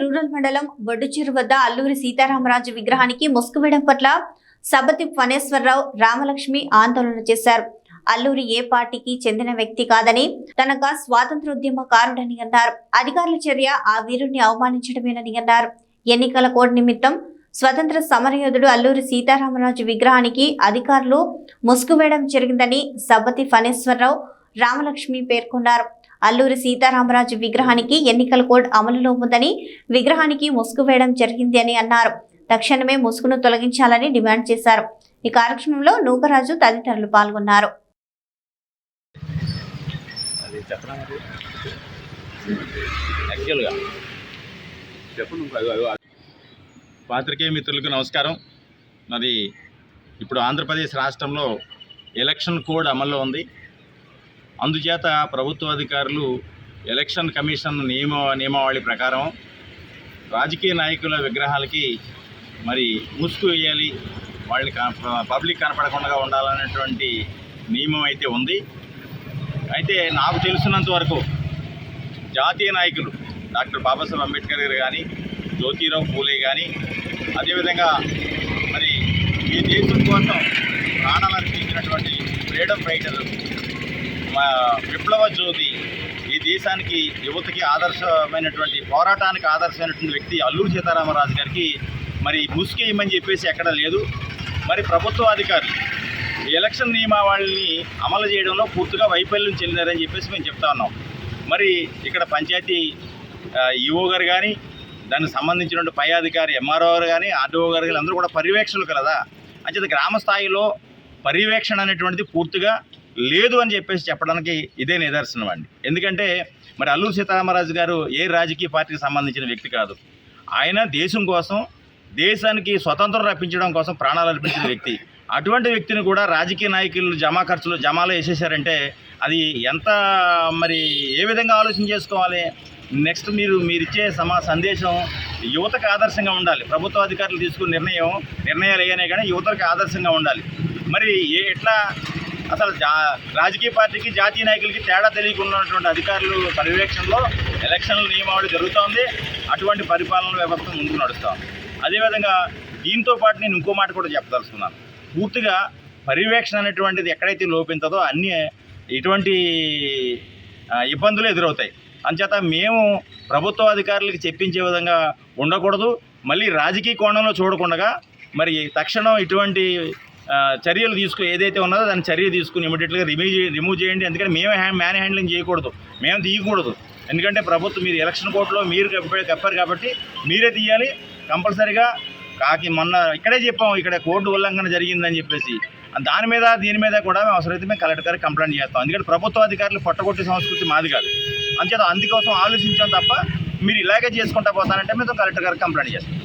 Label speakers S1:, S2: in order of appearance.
S1: Rural మండలం బొడ్డుచెరు వద్ద అల్లూరి సీతారామరాజు విగ్రహానికి ముసుగు వేయడం పట్ల సబతి ఫణేశ్వరరావు, రామలక్ష్మి ఆందోళన చేశారు. అల్లూరి ఏ పార్టీకి చెందిన వ్యక్తి కాదని, తనక స్వాతంత్రోద్యమకారుడని అన్నారు. అధికారుల చర్య ఆ వీరుణ్ణి అవమానించడమేనని అన్నారు. ఎన్నికల కోడ్ నిమిత్తం స్వతంత్ర సమరయోధుడు అల్లూరి సీతారామరాజు విగ్రహానికి అధికారులు ముసుగు వేయడం జరిగిందని సబతి ఫణేశ్వరరావు, రామలక్ష్మి పేర్కొన్నారు. అల్లూరి సీతారామరాజు విగ్రహానికి ఎన్నికల కోడ్ అమలులో ఉందని, విగ్రహానికి ముసుగు వేయడం జరిగింది అని అన్నారు. తక్షణమే ముసుగును తొలగించాలని డిమాండ్ చేశారు. ఈ కార్యక్రమంలో నూకరాజు తదితరులు పాల్గొన్నారు.
S2: పాత్రికేయ మిత్రులకు నమస్కారం. మరి ఇప్పుడు ఆంధ్రప్రదేశ్ రాష్ట్రంలో ఎలక్షన్ కోడ్ అమల్లో ఉంది. అందుచేత ప్రభుత్వ అధికారులు ఎలక్షన్ కమిషన్ నియమావళి ప్రకారం రాజకీయ నాయకుల విగ్రహాలకి మరి ముసుగు వేయాలి, వాళ్ళని పబ్లిక్ కనపడకుండా ఉండాలనేటువంటి నియమం అయితే ఉంది. అయితే నాకు తెలిసినంత వరకు జాతీయ నాయకులు డాక్టర్ బాబాసాహెబ్ అంబేద్కర్ గారు కానీ, జ్యోతిరావు పూలే కానీ, అదేవిధంగా మరి ఈ దేశం కోసం ప్రాణాలు అర్పించినటువంటి ఫ్రీడమ్ ఫైటర్, విప్లవ జ్యోతి, ఈ దేశానికి యువతకి ఆదర్శమైనటువంటి పోరాటానికి ఆదర్శమైనటువంటి వ్యక్తి అల్లూరి సీతారామరాజు గారికి మరి ముసుగేయమని చెప్పేసి ఎక్కడ లేదు. మరి ప్రభుత్వ అధికారులు ఎలక్షన్ నియమావళిని అమలు చేయడంలో పూర్తిగా వైఫల్యం చెందినారని చెప్పేసి మేము చెప్తా ఉన్నాం. మరి ఇక్కడ పంచాయతీ ఈఓ గారు కానీ, దానికి సంబంధించినటువంటి పై అధికారి ఎంఆర్ఓ గారు కానీ, ఆర్డీఓ గారు కానీ అందరూ కూడా పర్యవేక్షణలు కదా. అంచేత గ్రామ స్థాయిలో పర్యవేక్షణ అనేటువంటిది పూర్తిగా లేదు అని చెప్పేసి చెప్పడానికి ఇదే నిదర్శనం అండి. ఎందుకంటే మరి అల్లూరి సీతారామరాజు గారు ఏ రాజకీయ పార్టీకి సంబంధించిన వ్యక్తి కాదు. ఆయన దేశం కోసం, దేశానికి స్వతంత్రం రప్పించడం కోసం ప్రాణాలు అర్పించిన వ్యక్తి. అటువంటి వ్యక్తిని కూడా రాజకీయ నాయకులు జమాలో వేసేసారంటే అది ఎంత మరి ఏ విధంగా ఆలోచన చేసుకోవాలి. నెక్స్ట్ మీరిచ్చే సందేశం యువతకు ఆదర్శంగా ఉండాలి. ప్రభుత్వ అధికారులు తీసుకున్న నిర్ణయాలు ఏవైనా కానీ యువతకు ఆదర్శంగా ఉండాలి. మరి ఎట్లా అసలు రాజకీయ పార్టీకి, జాతీయ నాయకులకి తేడా తెలియకున్నటువంటి అధికారులు పర్యవేక్షణలో ఎలక్షన్ల నియమావళి జరుగుతోంది. అటువంటి పరిపాలన వ్యవస్థ ముందుకు నడుస్తాం. అదేవిధంగా దీంతో పాటు నేను ఇంకో మాట కూడా చెప్పదలుచుకున్నాను. పూర్తిగా పర్యవేక్షణ అనేటువంటిది ఎక్కడైతే లోపించదో అన్నీ ఇటువంటి ఇబ్బందులు ఎదురవుతాయి. అంచేత మేము ప్రభుత్వ అధికారులకి చెప్పించే విధంగా ఉండకూడదు. మళ్ళీ రాజకీయ కోణంలో చూడకుండా మరి తక్షణం ఇటువంటి చర్యలు ఏదైతే ఉన్నదో దాని చర్య తీసుకుని ఇమీడియట్గా రిమూవ్ చేయండి. ఎందుకంటే మేమే మ్యాన్ హ్యాండ్లింగ్ చేయకూడదు, మేము తీయకూడదు. ఎందుకంటే ప్రభుత్వం మీరు ఎలక్షన్ కోర్టులో మీరు కప్పారు కాబట్టి మీరే తీయాలి కంపల్సరీగా. మొన్న ఇక్కడే చెప్పాము, ఇక్కడ కోర్టు ఉల్లంఘన జరిగిందని చెప్పేసి దీని మీద కూడా మేము అవసరమైతే మేము కలెక్టర్ గారికి కంప్లైంట్ చేస్తాం. ఎందుకంటే ప్రభుత్వ అధికారులు పట్టగొట్టే సంస్కృతి మాది కాదు. అంచేత అందుకోసం ఆలోచించాం తప్ప మీరు ఇలాగే చేసుకుంటా పోతానంటే మేము కలెక్టర్ గారికి కంప్లైంట్ చేస్తాం.